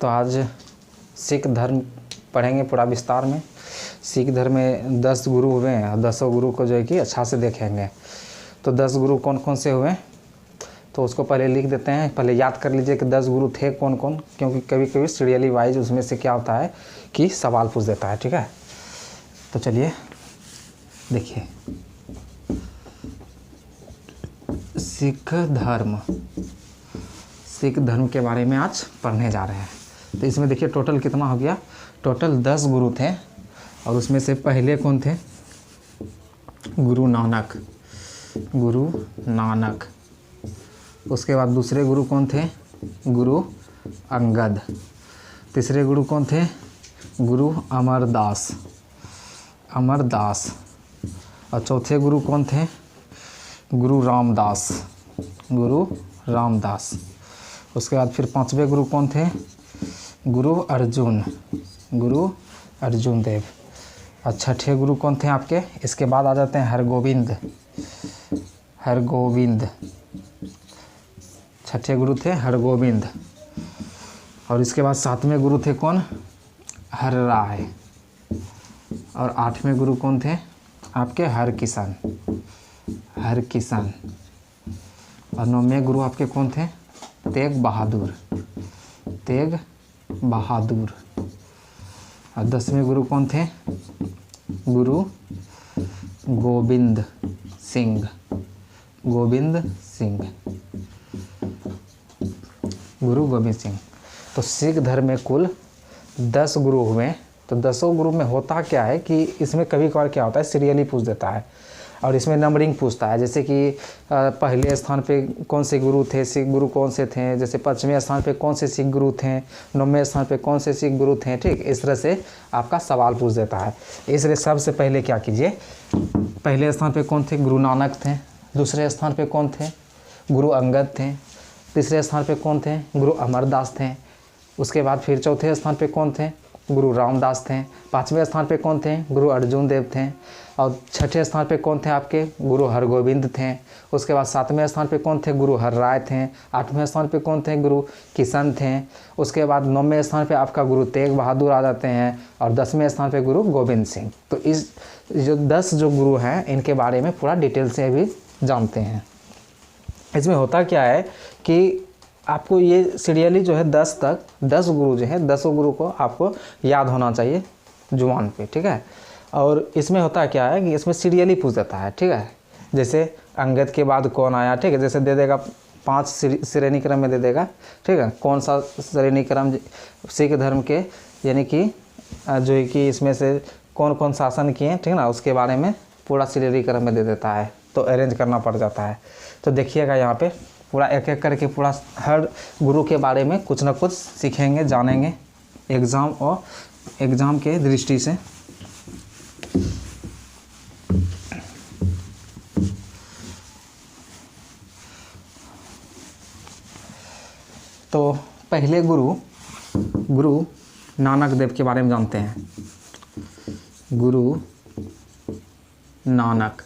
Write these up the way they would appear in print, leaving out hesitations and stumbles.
तो आज सिख धर्म पढ़ेंगे पूरा विस्तार में। सिख धर्म में 10 गुरु हुए हैं और 10 गुरु को जो है कि अच्छा से देखेंगे। तो 10 गुरु कौन कौन से हुए तो उसको पहले लिख देते हैं। पहले याद कर लीजिए कि 10 गुरु थे कौन कौन, क्योंकि कभी कभी सीरियली वाइज उसमें से क्या होता है कि सवाल पूछ देता है। ठीक है, तो चलिए देखिए, सिख धर्म के बारे में आज पढ़ने जा रहे हैं। तो इसमें देखिए टोटल कितना हो गया, टोटल 10 गुरु थे और उसमें से पहले कौन थे, गुरु नानक। उसके बाद दूसरे गुरु कौन थे, गुरु अंगद। तीसरे गुरु कौन थे, गुरु अमरदास। और चौथे गुरु कौन थे, गुरु रामदास। उसके बाद फिर 5वें गुरु कौन थे, गुरु अर्जुन देव। और छठे गुरु कौन थे आपके, इसके बाद आ जाते हैं हरगोविंद। छठे गुरु थे हरगोविंद। और इसके बाद 7वें गुरु थे कौन, हरराय। और 8वें गुरु कौन थे आपके, हरकिशन। और 9वें गुरु आपके कौन थे, तेग बहादुर। और 10वें गुरु कौन थे, गुरु गोविंद सिंह। तो सिख धर्म में कुल 10 गुरु हुए। तो 10 गुरु में होता क्या है कि इसमें कभी कभार क्या होता है, सीरियली पूछ देता है और इसमें नंबरिंग पूछता है। जैसे कि पहले स्थान पे कौन से गुरु थे, सिख गुरु कौन से थे, जैसे 5वें स्थान पे कौन से सिख गुरु थे, 9वें स्थान पे कौन से सिख गुरु थे। ठीक, इस तरह से आपका सवाल पूछ देता है। इसलिए सबसे पहले क्या कीजिए, पहले स्थान पे कौन थे, गुरु नानक थे। दूसरे स्थान पे कौन थे, गुरु अंगद थे। तीसरे स्थान पे कौन थे, गुरु अमरदास थे। उसके बाद फिर चौथे स्थान पे कौन थे, गुरु रामदास थे। 5वें स्थान पे कौन थे, गुरु अर्जुन देव थे। और छठे स्थान पे कौन थे आपके, गुरु हरगोविंद थे। उसके बाद 7वें स्थान पे कौन थे, गुरु हरराय थे। 8वें स्थान पे कौन थे, गुरु किशन थे। उसके बाद 9वें स्थान पे आपका गुरु तेग बहादुर आ जाते हैं और 10वें स्थान पे गुरु गोविंद सिंह। तो इस जो 10 जो गुरु हैं इनके बारे में पूरा डिटेल से अभी जानते हैं। इसमें होता क्या है कि आपको ये सीरियली जो है 10 गुरु जो है 10 गुरु को आपको याद होना चाहिए जुबान पे। ठीक है, और इसमें होता क्या है कि इसमें सीरियली पूछ देता है। ठीक है, जैसे अंगद के बाद कौन आया, ठीक है, जैसे दे देगा 5 श्रेणी क्रम में दे देगा। ठीक है, कौन सा श्रेणी क्रम सिख धर्म के, यानी कि जो है कि इसमें से कौन कौन शासन किए, ठीक है ना, उसके बारे में पूरा श्रेणी क्रम में दे देता है। तो अरेंज करना पड़ जाता है। तो देखिएगा यहाँ पे पूरा एक एक करके पूरा हर गुरु के बारे में कुछ ना कुछ सीखेंगे, जानेंगे एग्ज़ाम के दृष्टि से। तो पहले गुरु नानक देव के बारे में जानते हैं। गुरु नानक,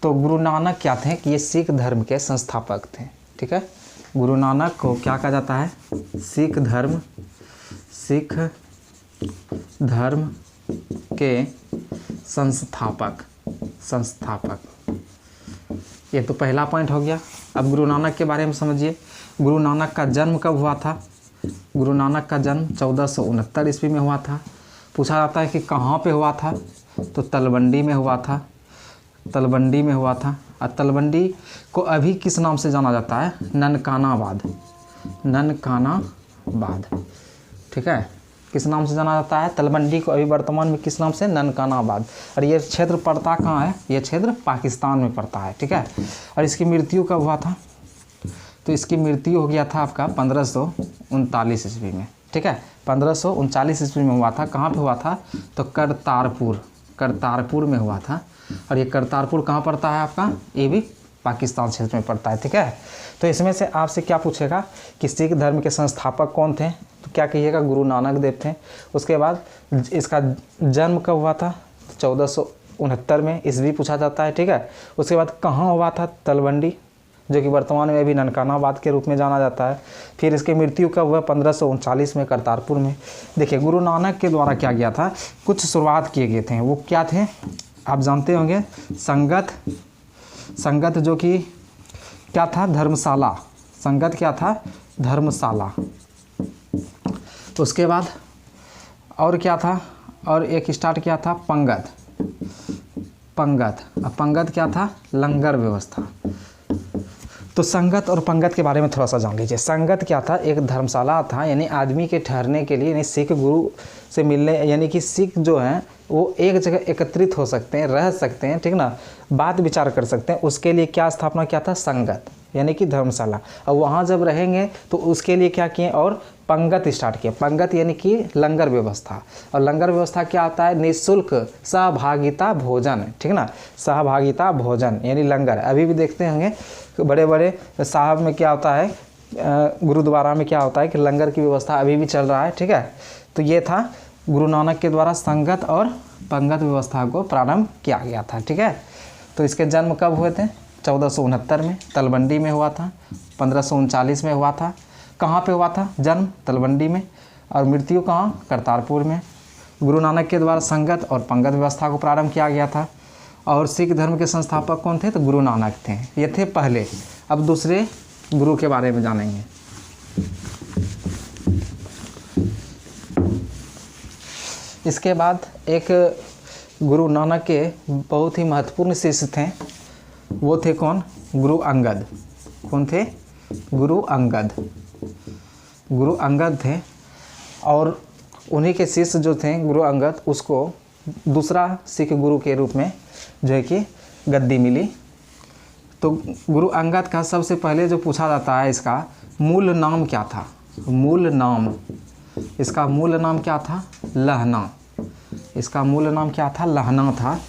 तो गुरु नानक क्या थे कि ये सिख धर्म के संस्थापक थे। ठीक है, गुरु नानक को क्या कहा जाता है, सिख धर्म के संस्थापक। ये तो पहला पॉइंट हो गया। अब गुरु नानक के बारे में समझिए। गुरु नानक का जन्म कब हुआ था, गुरु नानक का जन्म 1469 ईस्वी में हुआ था। पूछा जाता है कि कहाँ पे हुआ था, तो तलवंडी में हुआ था। और तलवंडी को अभी किस नाम से जाना जाता है, ननकानाबाद। ठीक है, किस नाम से जाना जाता है, तलवंडी को अभी वर्तमान में किस नाम से, ननकानाबाद। और ये क्षेत्र पड़ता कहाँ है, ये क्षेत्र पाकिस्तान में पड़ता है। ठीक है, और इसकी मृत्यु कब हुआ था, तो इसकी मृत्यु हो गया था आपका 1539 ईस्वी में। ठीक है, 1539 ईस्वी में हुआ था। कहाँ पे हुआ था, तो करतारपुर में हुआ था। और ये करतारपुर कहाँ पड़ता है आपका, ये भी पाकिस्तान क्षेत्र में पड़ता है। ठीक है, तो इसमें से आपसे क्या पूछेगा कि सिख धर्म के संस्थापक कौन थे, तो क्या कहिएगा, गुरु नानक देव थे। उसके बाद इसका जन्म कब हुआ था, 1469 में ईस्वी पूछा जाता है। ठीक है, उसके बाद कहाँ हुआ था, तलवंडी। जो कि वर्तमान में अभी ननकानाबाद के रूप में जाना जाता है। फिर इसकी मृत्यु कब हुआ? 1539 में करतारपुर में। देखिए गुरु नानक के द्वारा क्या किया था, कुछ शुरुआत किए गए थे। वो क्या थे आप जानते होंगे, संगत जो कि क्या था, धर्मशाला। संगत क्या था, धर्मशाला। उसके बाद और क्या था, और एक स्टार्ट किया था पंगत। अब पंगत क्या था, लंगर व्यवस्था। तो संगत और पंगत के बारे में थोड़ा सा जान लीजिए। संगत क्या था, एक धर्मशाला था, यानी आदमी के ठहरने के लिए, यानी सिख गुरु से मिलने, यानी कि सिख जो हैं वो एक जगह एकत्रित हो सकते हैं, रह सकते हैं, ठीक ना, बात विचार कर सकते हैं। उसके लिए क्या स्थापना किया था, संगत यानी कि धर्मशाला। अब वहाँ जब रहेंगे तो उसके लिए क्या किए, और पंगत स्टार्ट किया। पंगत यानी कि लंगर व्यवस्था। और लंगर व्यवस्था क्या आता है, निःशुल्क सहभागिता भोजन, ठीक ना, सहभागिता भोजन यानी लंगर। अभी भी देखते होंगे बड़े बड़े साहब में क्या होता है, गुरुद्वारा में क्या होता है कि लंगर की व्यवस्था अभी भी चल रहा है, ठीक है। तो ये था गुरु नानक के द्वारा संगत और पंगत व्यवस्था को प्रारंभ किया गया था, ठीक है। तो इसके जन्म कब हुए थे, 1469 में तलवंडी में हुआ था। 1539 में हुआ था। कहाँ पे हुआ था जन्म, तलवंडी में। और मृत्यु कहाँ, करतारपुर में। गुरु नानक के द्वारा संगत और पंगत व्यवस्था को प्रारंभ किया गया था। और सिख धर्म के संस्थापक कौन थे, तो गुरु नानक थे। ये थे पहले। अब दूसरे गुरु के बारे में जानेंगे। इसके बाद एक गुरु नानक के बहुत ही महत्वपूर्ण शिष्य थे। वो थे कौन, गुरु अंगद। कौन थे, गुरु अंगद। गुरु अंगद थे। और उन्हीं के शिष्य जो थे गुरु अंगद, उसको दूसरा सिख गुरु के रूप में जो है कि गद्दी मिली। तो गुरु अंगद का सबसे पहले जो पूछा जाता है, इसका मूल नाम क्या था, मूल नाम, इसका मूल नाम क्या था, लहना। इसका मूल नाम क्या था, लहना था।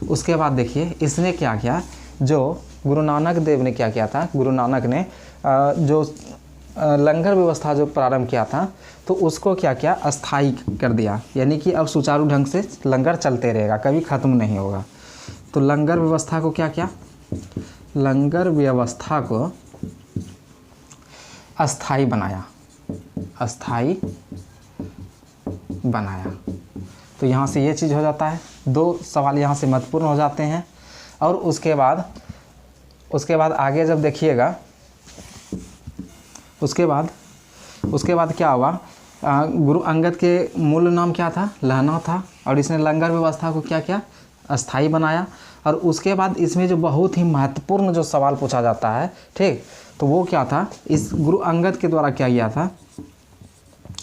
उसके बाद देखिए इसने क्या किया, जो गुरु नानक देव ने क्या किया था, गुरु नानक ने जो लंगर व्यवस्था जो प्रारंभ किया था, तो उसको क्या किया, अस्थाई कर दिया। यानी कि अब सुचारू ढंग से लंगर चलते रहेगा, कभी ख़त्म नहीं होगा। तो लंगर व्यवस्था को क्या किया, लंगर व्यवस्था को अस्थाई बनाया, अस्थाई बनाया। तो यहाँ से ये चीज़ हो जाता है, दो सवाल यहाँ से महत्वपूर्ण हो जाते हैं। और उसके बाद आगे जब देखिएगा, उसके बाद क्या हुआ, गुरु अंगद के मूल नाम क्या था, लहना था। और इसने लंगर व्यवस्था को क्या किया, अस्थाई बनाया। और उसके बाद इसमें जो बहुत ही महत्वपूर्ण जो सवाल पूछा जाता है, ठीक, तो वो क्या था, इस गुरु अंगद के द्वारा क्या किया था,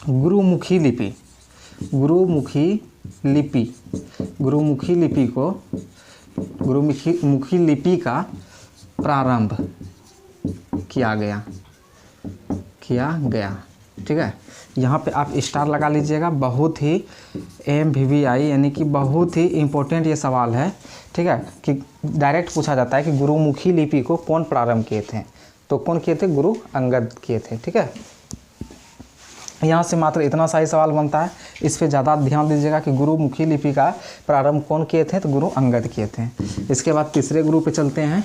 गुरुमुखी लिपि, गुरुमुखी लिपि का प्रारंभ किया गया, ठीक है। यहाँ पे आप स्टार लगा लीजिएगा। बहुत ही MVVI यानी कि बहुत ही इम्पोर्टेंट ये सवाल है, ठीक है, कि डायरेक्ट पूछा जाता है कि गुरुमुखी लिपि को कौन प्रारंभ किए थे। तो कौन किए थे, गुरु अंगद किए थे, ठीक है। यहाँ से मात्र इतना सा ही सवाल बनता है, इस पे ज़्यादा ध्यान दीजिएगा कि गुरुमुखी लिपि का प्रारंभ कौन किए थे, तो गुरु अंगद किए थे। इसके बाद तीसरे गुरु पे चलते हैं।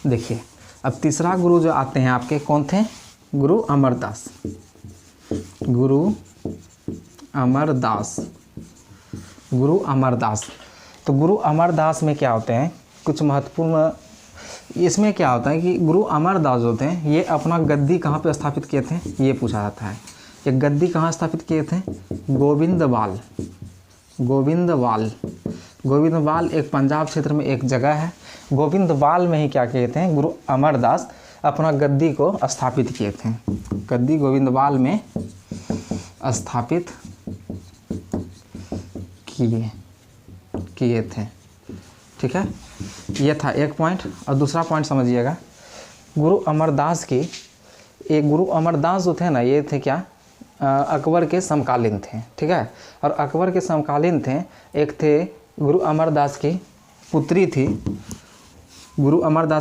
देखिए अब तीसरा गुरु जो आते हैं आपके, कौन थे, गुरु अमरदास। गुरु अमरदास। तो गुरु अमरदास में क्या होते हैं, कुछ महत्वपूर्ण इसमें क्या होता है कि गुरु अमरदास होते हैं, ये अपना गद्दी कहाँ पे स्थापित किए थे, ये पूछा जाता है। ये गद्दी कहाँ स्थापित किए थे, गोविंदवाल एक पंजाब क्षेत्र में एक जगह है। गोविंदवाल में ही क्या किए थे, गुरु अमरदास अपना गद्दी को स्थापित किए थे। गद्दी गोविंदवाल में स्थापित किए थे, ठीक है। ये था एक पॉइंट। और दूसरा पॉइंट समझिएगा, गुरु अमरदास जो थे ना, ये थे क्या, अकबर के समकालीन थे, ठीक है। और अकबर के समकालीन थे, एक थे गुरु अमरदास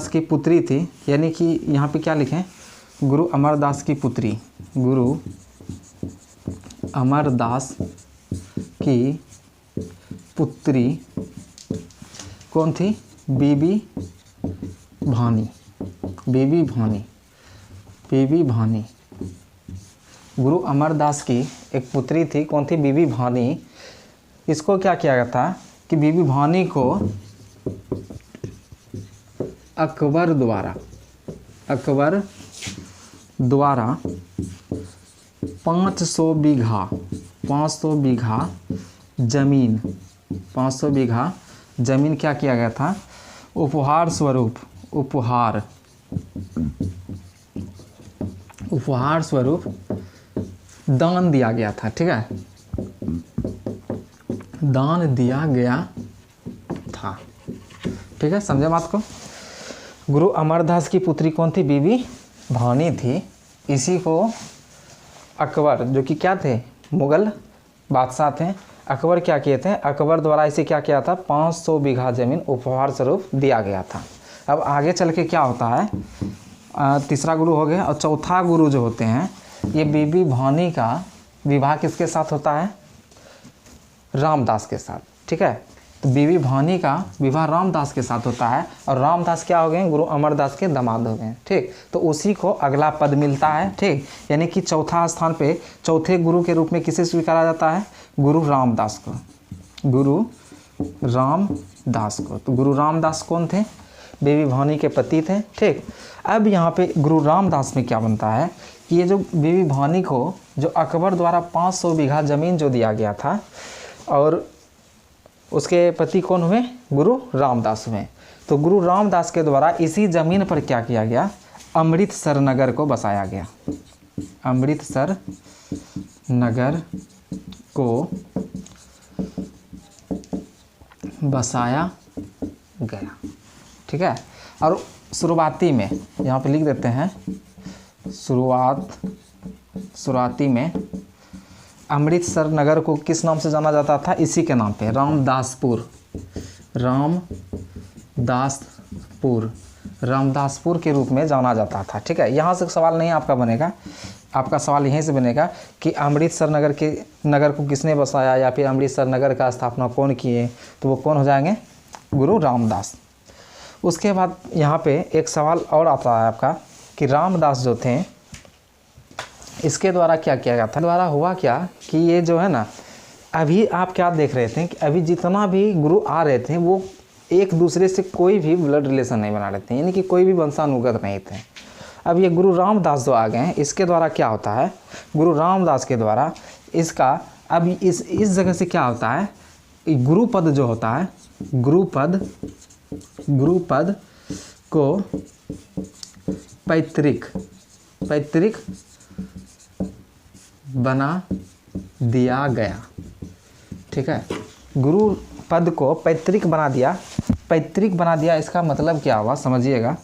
की पुत्री थी, यानी कि यहाँ पे क्या लिखें, गुरु अमरदास की पुत्री, गुरु अमरदास की पुत्री कौन थी, बीबी भानी, बीबी भानी, बीबी भानी। गुरु अमरदास की एक पुत्री थी, कौन थी? बीबी भानी। इसको क्या किया गया था कि बीबी भानी को अकबर द्वारा 500 बीघा जमीन, 500 बीघा जमीन क्या किया गया था? उपहार स्वरूप दान दिया गया था। ठीक है, दान दिया गया था। ठीक है, समझे बात को? गुरु अमरदास की पुत्री कौन थी? बीबी भानी थी। इसी को अकबर, जो कि क्या थे? मुगल बादशाह थे। अकबर क्या किए थे? अकबर द्वारा इसे क्या किया था? 500 बीघा ज़मीन उपहार स्वरूप दिया गया था। अब आगे चल के क्या होता है? तीसरा गुरु हो गया, और चौथा गुरु जो होते हैं, ये बीबी भानी का विवाह किसके साथ होता है? रामदास के साथ। ठीक है, तो बीबी भानी का विवाह रामदास के साथ होता है, और रामदास क्या हो गए? गुरु अमरदास के दामाद हो गए। ठीक, तो उसी को अगला पद मिलता है। ठीक, यानी कि चौथा स्थान पे चौथे गुरु के रूप में किसे स्वीकारा जाता है? गुरु रामदास को, गुरु रामदास को। तो गुरु रामदास कौन थे? बीबी भानी के पति थे। ठीक, अब यहाँ पे गुरु रामदास में क्या बनता है कि ये जो बीबी भानी को जो अकबर द्वारा 500 बीघा ज़मीन जो दिया गया था, और उसके पति कौन हुए? गुरु रामदास हुए। तो गुरु रामदास के द्वारा इसी ज़मीन पर क्या किया गया? अमृतसर नगर को बसाया गया। अमृतसर नगर को बसाया गया। ठीक है, और शुरुआती में यहाँ पे लिख देते हैं, शुरुआती में अमृतसर नगर को किस नाम से जाना जाता था? इसी के नाम पे, रामदासपुर के रूप में जाना जाता था। ठीक है, यहाँ से सवाल नहीं आपका बनेगा, आपका सवाल यहीं से बनेगा कि अमृतसर नगर को किसने बसाया, या फिर अमृतसर नगर का स्थापना कौन किए? तो वो कौन हो जाएंगे? गुरु रामदास। उसके बाद यहाँ पे एक सवाल और आता है आपका कि रामदास जो थे, इसके द्वारा क्या किया गया था? द्वारा हुआ क्या कि ये जो है ना, अभी आप क्या देख रहे थे कि अभी जितना भी गुरु आ रहे थे वो एक दूसरे से कोई भी ब्लड रिलेशन नहीं बना रहे थे, यानी कि कोई भी वंशानुगत नहीं थे। अब ये गुरु रामदास जो आ गए हैं, इसके द्वारा क्या होता है? गुरु रामदास के द्वारा इसका अब इस जगह से क्या होता है? गुरुपद जो होता है, गुरुपद को पैतृक बना दिया गया। ठीक है, गुरु पद को पैतृक बना दिया। पैतृक बना दिया, इसका मतलब क्या हुआ? समझिएगा,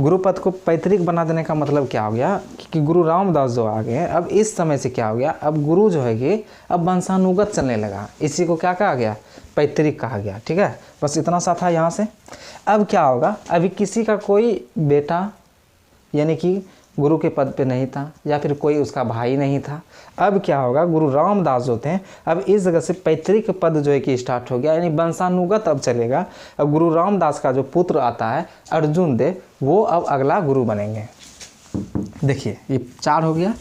गुरु पद को पैतृक बना देने का मतलब क्या हो गया कि गुरु रामदास जो आ गए, अब इस समय से क्या हो गया? अब गुरु जो है कि अब वंशानुगत चलने लगा। इसी को क्या कहा गया? पैतृक कहा गया। ठीक है, बस इतना सा था यहाँ से। अब क्या होगा? अभी किसी का कोई बेटा यानी कि गुरु के पद पे नहीं था, या फिर कोई उसका भाई नहीं था। अब क्या होगा? गुरु रामदास जो थे, अब इस जगह से पैतृक पद जो है कि स्टार्ट हो गया, यानी वंशानुगत अब चलेगा। अब गुरु रामदास का जो पुत्र आता है अर्जुन देव, वो अब अगला गुरु बनेंगे। देखिए, ये 4 हो गया।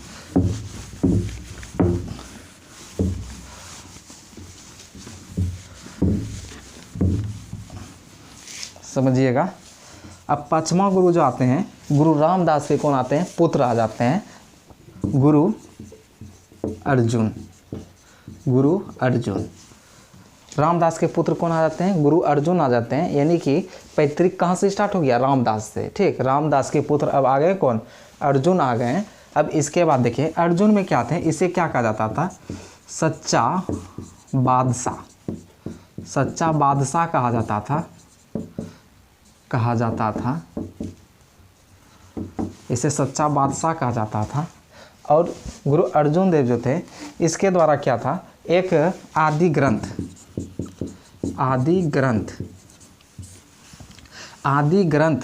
समझिएगा, अब 5वां गुरु जो आते हैं, गुरु रामदास के कौन आते हैं? पुत्र आ जाते हैं, गुरु अर्जुन। रामदास के पुत्र कौन आ जाते हैं? गुरु अर्जुन आ जाते हैं। यानी कि पैतृक कहाँ से स्टार्ट हो गया? रामदास से। ठीक, रामदास के पुत्र अब आ गए कौन? अर्जुन आ गए। अब इसके बाद देखिए, अर्जुन में क्या थे? इसे क्या कहा जाता था? सच्चा बादशाह कहा जाता था। इसे सच्चा बादशाह कहा जाता था। और गुरु अर्जुन देव जो थे, इसके द्वारा क्या था? एक आदि ग्रंथ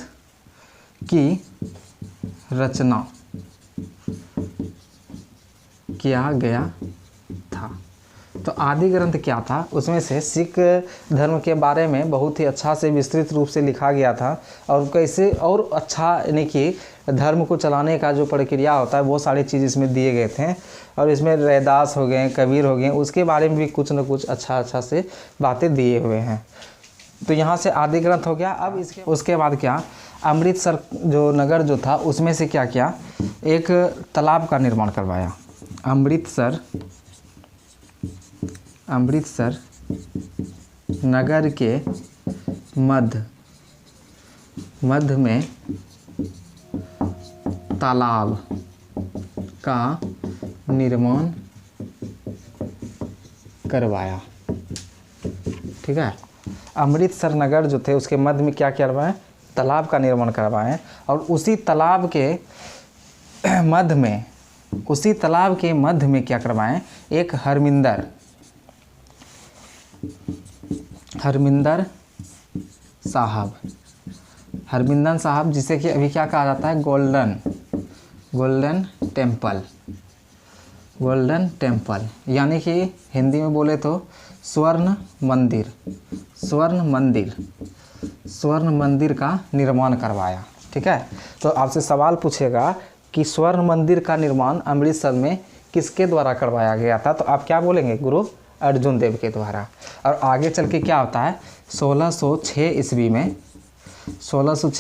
की रचना किया गया था। तो आदि ग्रंथ क्या था, उसमें से सिख धर्म के बारे में बहुत ही अच्छा से विस्तृत रूप से लिखा गया था और कैसे और अच्छा यानी कि धर्म को चलाने का जो प्रक्रिया होता है वो सारी चीज़ इसमें दिए गए थे। और इसमें रैदास हो गए, कबीर हो गए, उसके बारे में भी कुछ न कुछ अच्छा से बातें दिए हुए हैं। तो यहाँ से आदि ग्रंथ हो गया। अब उसके बाद क्या, अमृतसर जो नगर जो था उसमें से क्या किया, एक तालाब का निर्माण करवाया। अमृतसर नगर के मध्य में तालाब का निर्माण करवाया। ठीक है, अमृतसर नगर जो थे उसके मध्य में क्या करवाएं, तालाब का निर्माण करवाएं। और उसी तालाब के मध्य में क्या करवाएं, एक हरमिंदर साहब, जिसे कि अभी क्या कहा जाता है, गोल्डन टेम्पल, यानी कि हिंदी में बोले तो स्वर्ण मंदिर का निर्माण करवाया। ठीक है, तो आपसे सवाल पूछेगा कि स्वर्ण मंदिर का निर्माण अमृतसर में किसके द्वारा करवाया गया था, तो आप क्या बोलेंगे, गुरु अर्जुन देव के द्वारा। और आगे चल के क्या होता है, 1606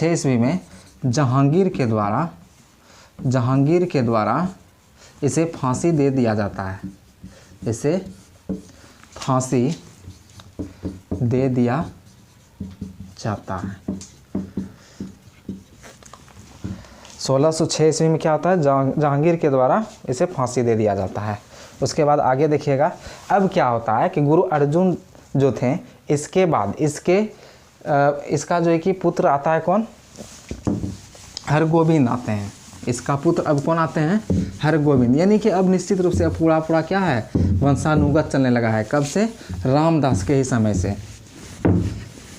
ईस्वी में जहांगीर के द्वारा इसे फांसी दे दिया जाता है। 1606 ईस्वी में क्या होता है, जहांगीर के द्वारा इसे फांसी दे दिया जाता है। उसके बाद आगे देखिएगा, अब क्या होता है कि गुरु अर्जुन जो थे, इसके बाद इसका जो है कि पुत्र आता है कौन, हरगोविंद आते हैं। इसका पुत्र अब कौन आते हैं, हरगोविंद, यानी कि अब निश्चित रूप से अब पूरा क्या है, वंशानुगत चलने लगा है। कब से, रामदास के ही समय से।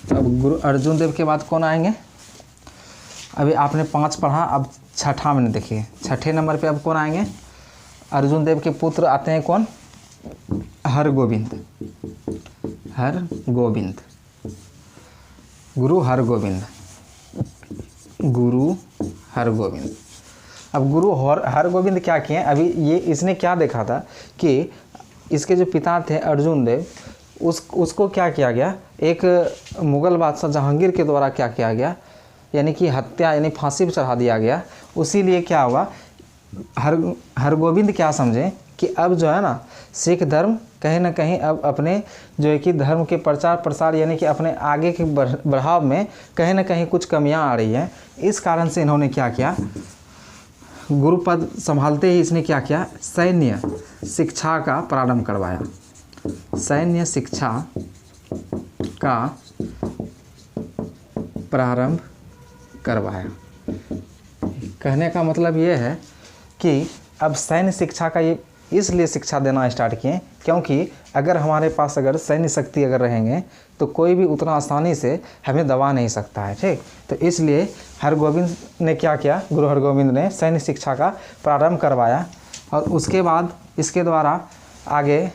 तो अब गुरु अर्जुन देव के बाद कौन आएंगे, अभी आपने 5 पढ़ा, अब छठा में देखिए, छठे नंबर पे अब कौन आएंगे, अर्जुन देव के पुत्र आते हैं कौन, हरगोविंद, गुरु हरगोविंद। अब गुरु हरगोविंद क्या किए, अभी ये इसने क्या देखा था कि इसके जो पिता थे अर्जुन देव, उसको क्या किया गया, एक मुग़ल बादशाह जहांगीर के द्वारा क्या किया गया, यानी कि हत्या, यानी फांसी पर चढ़ा दिया गया। उसी लिए क्या हुआ, हरगोविंद क्या समझे कि अब जो है ना, सिख धर्म कहीं ना कहीं अब अपने जो है कि धर्म के प्रचार प्रसार, यानी कि अपने आगे के बढ़ाव में कहीं ना कहीं कुछ कमियां आ रही हैं। इस कारण से इन्होंने क्या किया, गुरुपद संभालते ही इसने क्या किया, सैन्य शिक्षा का प्रारंभ करवाया। सैन्य शिक्षा का प्रारंभ करवाया। कहने का मतलब ये है कि अब सैन्य शिक्षा का ये इसलिए शिक्षा देना स्टार्ट किए क्योंकि अगर हमारे पास अगर सैन्य शक्ति अगर रहेंगे तो कोई भी उतना आसानी से हमें दबा नहीं सकता है। ठीक, तो इसलिए हरगोविंद ने क्या किया, गुरु हरगोविंद ने सैन्य शिक्षा का प्रारंभ करवाया। और उसके बाद इसके द्वारा आगे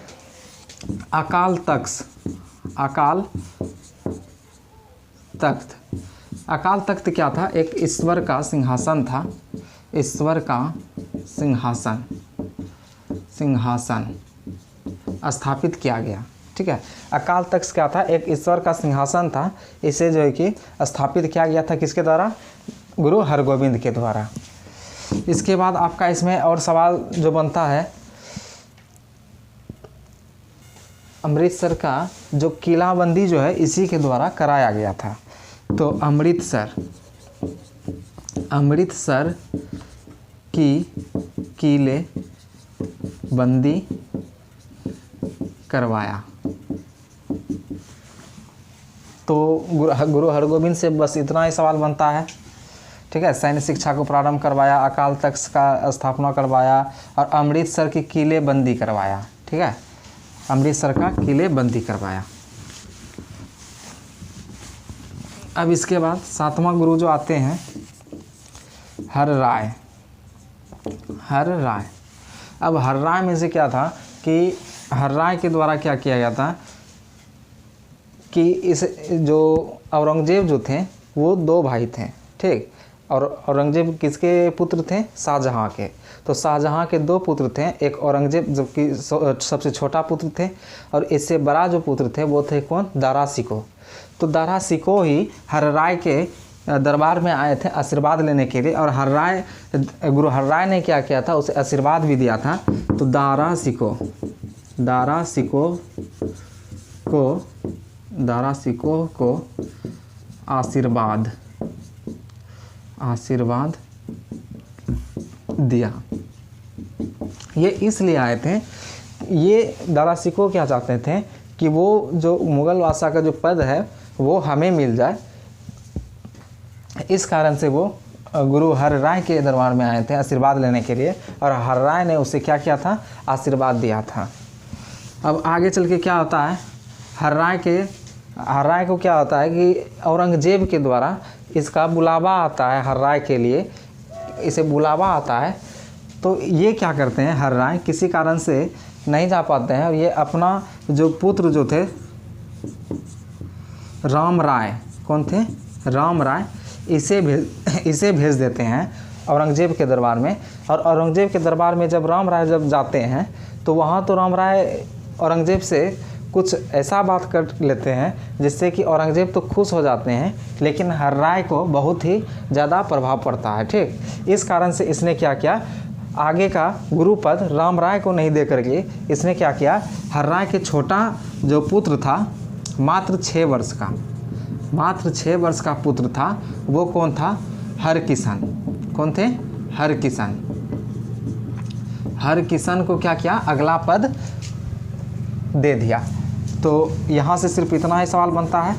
अकाल तख्त क्या था, एक ईश्वर का सिंहासन था। ईश्वर का सिंहासन स्थापित किया गया। ठीक है, अकाल तख्त क्या था, एक ईश्वर का सिंहासन था। इसे जो है कि स्थापित किया गया था किसके द्वारा, गुरु हरगोविंद के द्वारा। इसके बाद आपका इसमें और सवाल जो बनता है, अमृतसर का जो किलाबंदी जो है इसी के द्वारा कराया गया था। तो अमृतसर की किले बंदी करवाया। तो गुरु हरगोविंद से बस इतना ही सवाल बनता है। ठीक है, सैन्य शिक्षा को प्रारंभ करवाया, अकाल तख्त का स्थापना करवाया और अमृतसर की किले बंदी करवाया। ठीक है, अमृतसर का किले बंदी करवाया। अब इसके बाद 7वां गुरु जो आते हैं, हर राय। अब हर राय में से क्या था कि हर्राय के द्वारा क्या किया गया था कि इस जो औरंगजेब जो थे वो 2 भाई थे, ठीक। और औरंगजेब किसके पुत्र थे? शाहजहाँ के। तो शाहजहाँ के 2 पुत्र थे, एक औरंगजेब जो कि सबसे छोटा पुत्र थे, और इससे बड़ा जो पुत्र थे वो थे कौन? दारा शिकोह। तो दारा शिकोह ही हर्राय के दरबार में आए थे आशीर्वाद लेने के लिए, और गुरु हर्राय ने क्या किया था? उसे आशीर्वाद भी दिया था। तो दारा शिकोह को आशीर्वाद दिया। ये इसलिए आए थे, ये दारा शिकोह क्या चाहते थे कि वो जो मुगल बादशाह का जो पद है वो हमें मिल जाए। इस कारण से वो गुरु हर्राय के दरबार में आए थे आशीर्वाद लेने के लिए, और हर्राय ने उसे क्या किया था? आशीर्वाद दिया था। अब आगे चल के क्या होता है? हर्राय को क्या होता है कि औरंगजेब के द्वारा इसका बुलावा आता है हर्राय के लिए, इसे बुलावा आता है। तो ये क्या करते हैं? हर्राय किसी कारण से नहीं जा पाते हैं, और ये अपना जो पुत्र जो थे राम राय, कौन थे? राम राय, इसे भेज देते हैं औरंगजेब के दरबार में। और औरंगजेब के दरबार में जब राम राय जाते हैं तो वहाँ तो राम राय औरंगजेब से कुछ ऐसा बात कर लेते हैं जिससे कि औरंगजेब तो खुश हो जाते हैं, लेकिन हर्राय को बहुत ही ज़्यादा प्रभाव पड़ता है, ठीक। इस कारण से इसने क्या किया? आगे का गुरुपद राम राय को नहीं दे करके इसने क्या किया? हर्राय के छोटा जो पुत्र था, मात्र 6 वर्ष का पुत्र था, वो कौन था? हरकिशन। कौन थे? हरकिशन को क्या किया? अगला पद दे दिया। तो यहाँ से सिर्फ इतना ही सवाल बनता है।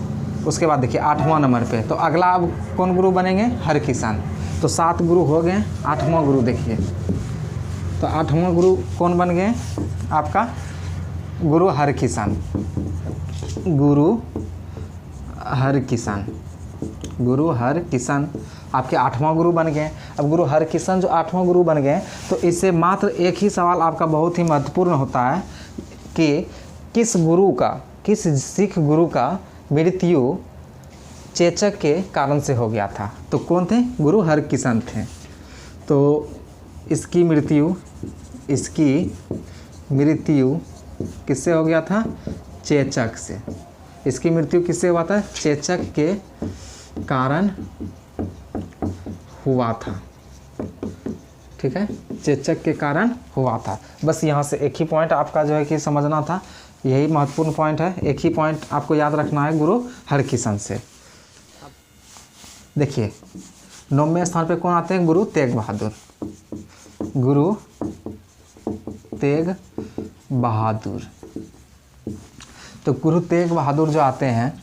उसके बाद देखिए 8वां नंबर पे, तो अगला अब कौन गुरु बनेंगे? हरकिशन। तो 7 गुरु हो गए, 8वां गुरु देखिए। तो 8वां गुरु कौन बन गए? आपका गुरु हरकिशन। गुरु हरकिशन आपके 8वां गुरु बन गए। अब गुरु हरकिशन जो 8वां गुरु बन गए, तो इससे मात्र एक ही सवाल आपका बहुत ही महत्वपूर्ण होता है कि किस सिख गुरु का मृत्यु चेचक के कारण से हो गया था? तो कौन थे? गुरु हरकिशन थे। तो इसकी मृत्यु किससे हो गया था? चेचक से। इसकी मृत्यु किससे हुआ था? चेचक के कारण हुआ था, ठीक है। चेचक के कारण हुआ था। बस यहाँ से एक ही पॉइंट आपका जो है कि समझना था, यही महत्वपूर्ण पॉइंट है। एक ही पॉइंट आपको याद रखना है गुरु हरकिशन से। देखिए 9वें स्थान पे कौन आते हैं? गुरु तेग बहादुर। गुरु तेग बहादुर। तो गुरु तेग बहादुर जो आते हैं,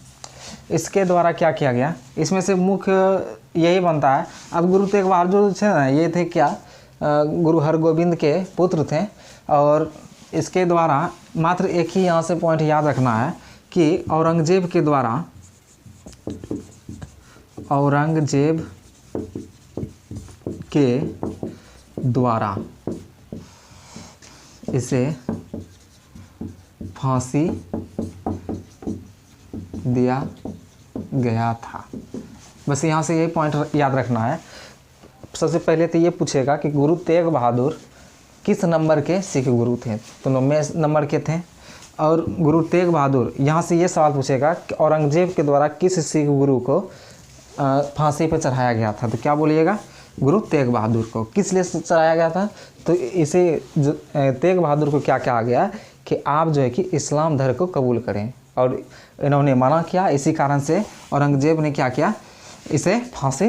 इसके द्वारा क्या किया गया? इसमें से मुख्य यही बनता है। अब गुरु तेग बहादुर थे ना, ये थे क्या? गुरु हरगोविंद के पुत्र थे। और इसके द्वारा मात्र एक ही यहाँ से पॉइंट याद रखना है कि औरंगजेब के द्वारा इसे फांसी दिया गया था। बस यहाँ से यही पॉइंट याद रखना है। सबसे पहले तो ये पूछेगा कि गुरु तेग बहादुर किस नंबर के सिख गुरु थे? तो 9वें नंबर के थे। और गुरु तेग बहादुर, यहाँ से ये सवाल पूछेगा कि औरंगजेब के द्वारा किस सिख गुरु को फांसी पर चढ़ाया गया था? तो क्या बोलिएगा? गुरु तेग बहादुर को। किस लिए चढ़ाया गया था? तो इसे तेग बहादुर को क्या कहा गया कि आप जो है कि इस्लाम धर्म को कबूल करें, और इन्होंने मना किया। इसी कारण से औरंगजेब ने क्या किया? इसे फांसी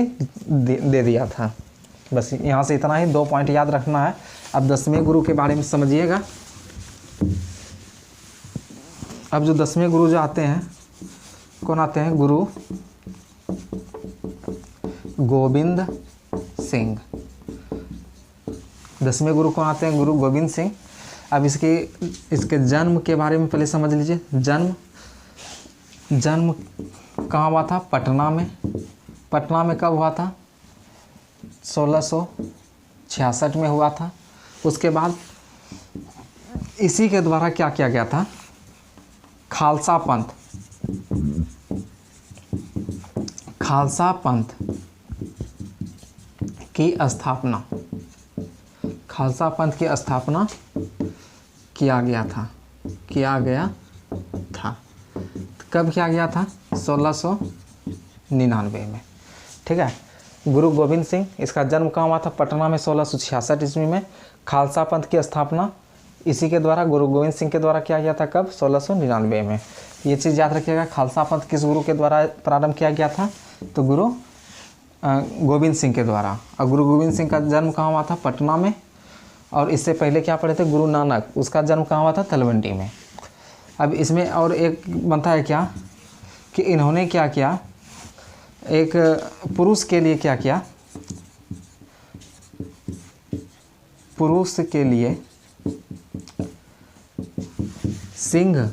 दे दिया था। बस यहाँ से इतना ही 2 पॉइंट याद रखना है। अब 10वें गुरु के बारे में समझिएगा। अब जो 10वें गुरु जो आते हैं, कौन आते हैं? गुरु गोविंद सिंह। 10वें गुरु कौन आते हैं? गुरु गोविंद सिंह। अब इसके जन्म के बारे में पहले समझ लीजिए। जन्म कहाँ हुआ था? पटना में। पटना में कब हुआ था? 1666 में हुआ था। उसके बाद इसी के द्वारा क्या किया गया था, खालसा पंथ, खालसा पंथ की स्थापना, खालसा पंथ की स्थापना किया गया था, कब किया गया था, 1699 में। ठीक है। गुरु गोविंद सिंह, इसका जन्म कहाँ हुआ था, पटना में 1666 ईस्वी में। खालसा पंथ की स्थापना इसी के द्वारा, गुरु गोविंद सिंह के द्वारा किया गया था, कब, 1699 में। ये चीज़ याद रखिएगा, खालसा पंथ किस गुरु के द्वारा प्रारंभ किया गया था, तो गुरु गोविंद सिंह के द्वारा। और गुरु गोविंद सिंह का जन्म कहाँ हुआ था, पटना में। और इससे पहले क्या पढ़े थे, गुरु नानक, उसका जन्म कहाँ हुआ था, तलवंडी में। अब इसमें और एक बनता है क्या कि इन्होंने क्या किया, एक पुरुष के लिए क्या किया, पुरुष के लिए सिंह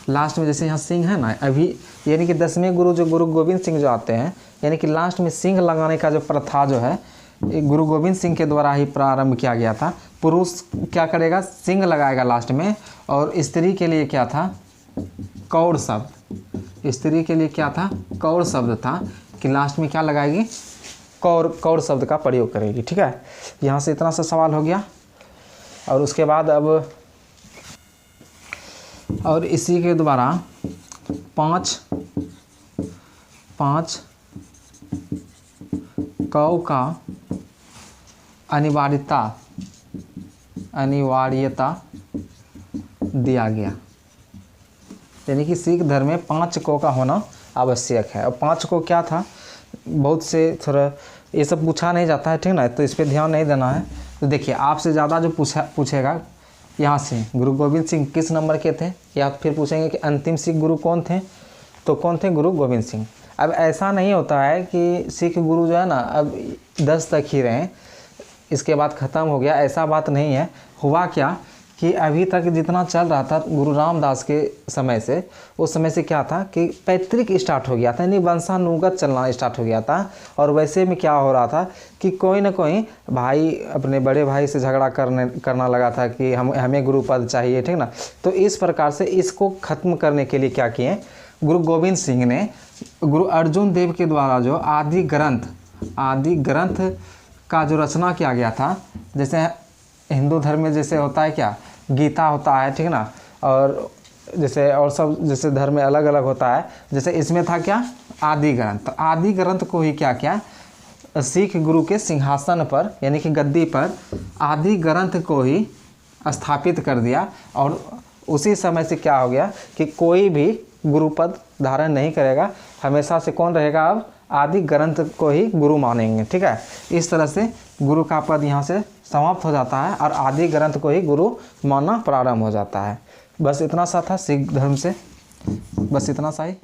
लास्ट में, जैसे यहाँ सिंह है ना अभी, यानी कि 10वें गुरु जो गुरु गोविंद सिंह जो आते हैं, यानी कि लास्ट में सिंह लगाने का जो प्रथा जो है, गुरु गोविंद सिंह के द्वारा ही प्रारंभ किया गया था। पुरुष क्या करेगा, सिंह लगाएगा लास्ट में। और स्त्री के लिए क्या था, कौड़ शब्द, स्त्री के लिए क्या था, कौड़ शब्द था, कि लास्ट में क्या लगाएगी, कौड़ शब्द का प्रयोग करेगी। ठीक है। यहाँ से इतना सा सवाल हो गया। और उसके बाद अब, और इसी के द्वारा पाँच कौ का अनिवार्यता दिया गया, यानी कि सिख धर्म में 5 कौ का होना आवश्यक है। और 5 कौ क्या था, बहुत से थोड़ा ये सब पूछा नहीं जाता है, ठीक ना, तो इस पर ध्यान नहीं देना है। तो देखिए, आपसे ज़्यादा जो पूछेगा यहाँ से, गुरु गोविंद सिंह किस नंबर के थे, या फिर पूछेंगे कि अंतिम सिख गुरु कौन थे, तो कौन थे, गुरु गोविंद सिंह। अब ऐसा नहीं होता है कि सिख गुरु जो है ना अब 10 तक ही रहें, इसके बाद ख़त्म हो गया, ऐसा बात नहीं है। हुआ क्या कि अभी तक जितना चल रहा था गुरु रामदास के समय से, उस समय से क्या था कि पैतृक स्टार्ट हो गया था, यानी वंशानुगत चलना स्टार्ट हो गया था। और वैसे में क्या हो रहा था कि कोई ना कोई भाई अपने बड़े भाई से झगड़ा करना लगा था कि हमें गुरु पद चाहिए, ठीक ना। तो इस प्रकार से इसको ख़त्म करने के लिए क्या किए, गुरु गोविंद सिंह ने गुरु अर्जुन देव के द्वारा जो आदि ग्रंथ का जो रचना किया गया था, जैसे हिंदू धर्म में जैसे होता है क्या, गीता होता है, ठीक ना, और जैसे और सब जैसे धर्म में अलग अलग होता है, जैसे इसमें था क्या, आदि ग्रंथ। तो आदि ग्रंथ को ही क्या किया, सिख गुरु के सिंहासन पर, यानी कि गद्दी पर आदि ग्रंथ को ही स्थापित कर दिया। और उसी समय से क्या हो गया कि कोई भी गुरुपद धारण नहीं करेगा, हमेशा से कौन रहेगा, अब आदि ग्रंथ को ही गुरु मानेंगे। ठीक है। इस तरह से गुरु का पद यहाँ से समाप्त हो जाता है और आदि ग्रंथ को ही गुरु मानना प्रारंभ हो जाता है। बस इतना सा था सिख धर्म से, बस इतना सा ही।